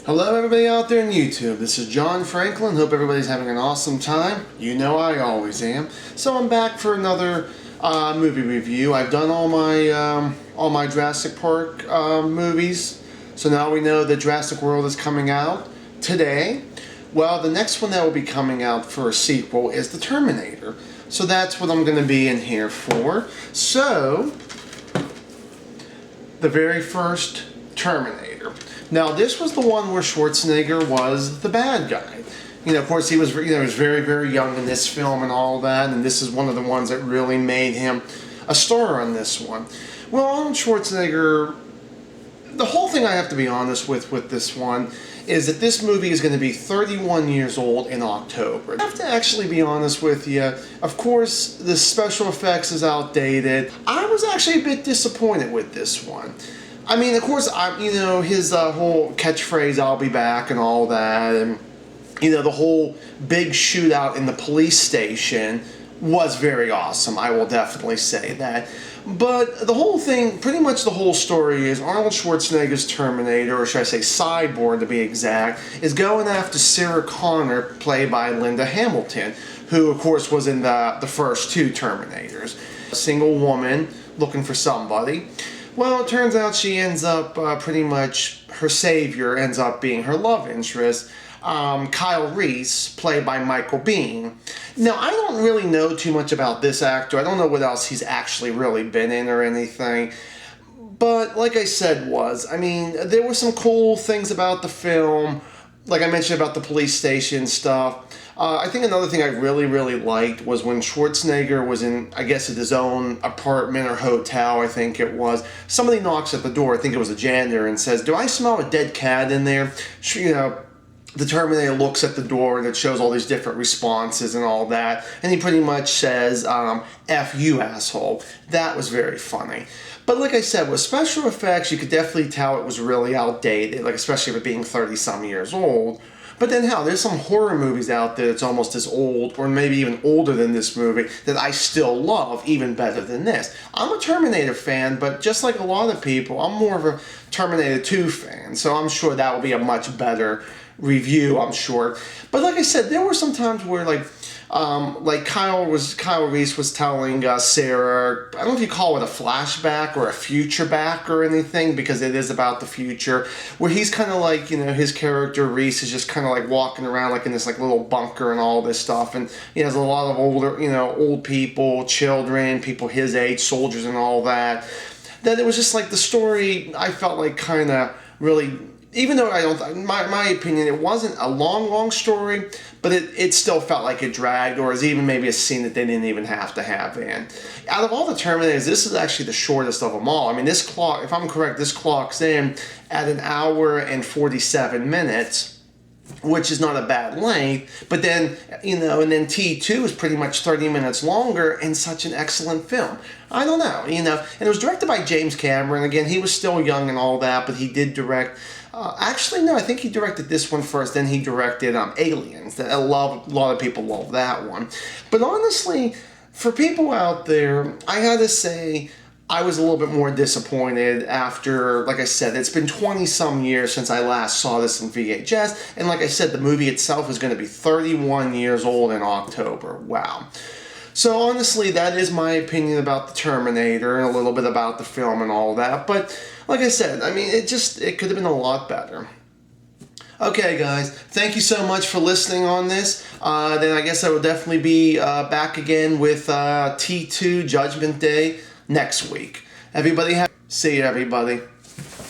Hello everybody out there in YouTube, this is John Franklin. Hope everybody's having an awesome time. You know I always am. So I'm back for another movie review. I've done all my Jurassic Park movies. So now we know that Jurassic World is coming out today. Well, the next one that will be coming out for a sequel is the Terminator. So that's what I'm going to be in here for. So, the very first Terminator. Now, this was the one where Schwarzenegger was the bad guy. You know, of course, he was very, very young in this film and all that, and this is one of the ones that really made him a star on this one. Well, Arnold Schwarzenegger, the whole thing I have to be honest with this one is that this movie is going to be 31 years old in October. I have to actually be honest with you. Of course, the special effects is outdated. I was actually a bit disappointed with this one. I mean, of course, his whole catchphrase, "I'll be back," and all that, and, the whole big shootout in the police station was very awesome. I will definitely say that. But the whole thing, pretty much the whole story is Arnold Schwarzenegger's Terminator, or should I say Cyborg to be exact, is going after Sarah Connor, played by Linda Hamilton, who, of course, was in the first two Terminators. A single woman looking for somebody. Well, it turns out she ends up pretty much, her savior ends up being her love interest, Kyle Reese, played by Michael Biehn. Now, I don't really know too much about this actor. I don't know what else he's actually really been in or anything. But, like I said, there were some cool things about the film. Like I mentioned about the police station stuff. I think another thing I really, really liked was when Schwarzenegger was in, I guess, at his own apartment or hotel, I think it was. Somebody knocks at the door, I think it was a janitor, and says, "Do I smell a dead cat in there?" The Terminator looks at the door and it shows all these different responses and all that. And he pretty much says, "F you, asshole." That was very funny. But like I said, with special effects, you could definitely tell it was really outdated, like especially with being 30-some years old. But then hell, there's some horror movies out there that's almost as old, or maybe even older than this movie, that I still love, even better than this. I'm a Terminator fan, but just like a lot of people, I'm more of a Terminator 2 fan, so I'm sure that will be a much better review, I'm sure. But like I said, there were some times where Kyle Reese was telling Sarah, I don't know if you call it a flashback or a future back or anything, because it is about the future, where he's kind of like, his character Reese is just kind of like walking around like in this like little bunker and all this stuff, and he has a lot of old people, children, people his age, soldiers and all that. That it was just like the story, I felt like kind of really, even though my opinion, it wasn't a long story, but it still felt like it dragged, or is even maybe a scene that they didn't even have to have in. Out of all the Terminators, this is actually the shortest of them all. I mean, this clock, if I'm correct, this clocks in at 1 hour and 47 minutes, which is not a bad length, but then, and then T2 is pretty much 30 minutes longer and such an excellent film. I don't know, and it was directed by James Cameron. Again, he was still young and all that, but he did direct, actually, no, I think he directed this one first, then he directed Aliens. A lot of people love that one. But honestly, for people out there, I gotta say, I was a little bit more disappointed after, like I said, it's been 20-some years since I last saw this in VHS, and like I said, the movie itself is going to be 31 years old in October. Wow. So honestly, that is my opinion about the Terminator and a little bit about the film and all that, but like I said, I mean, it could have been a lot better. Okay, guys, thank you so much for listening on this. Then I guess I will definitely be back again with T2 Judgment Day next week. See you, everybody.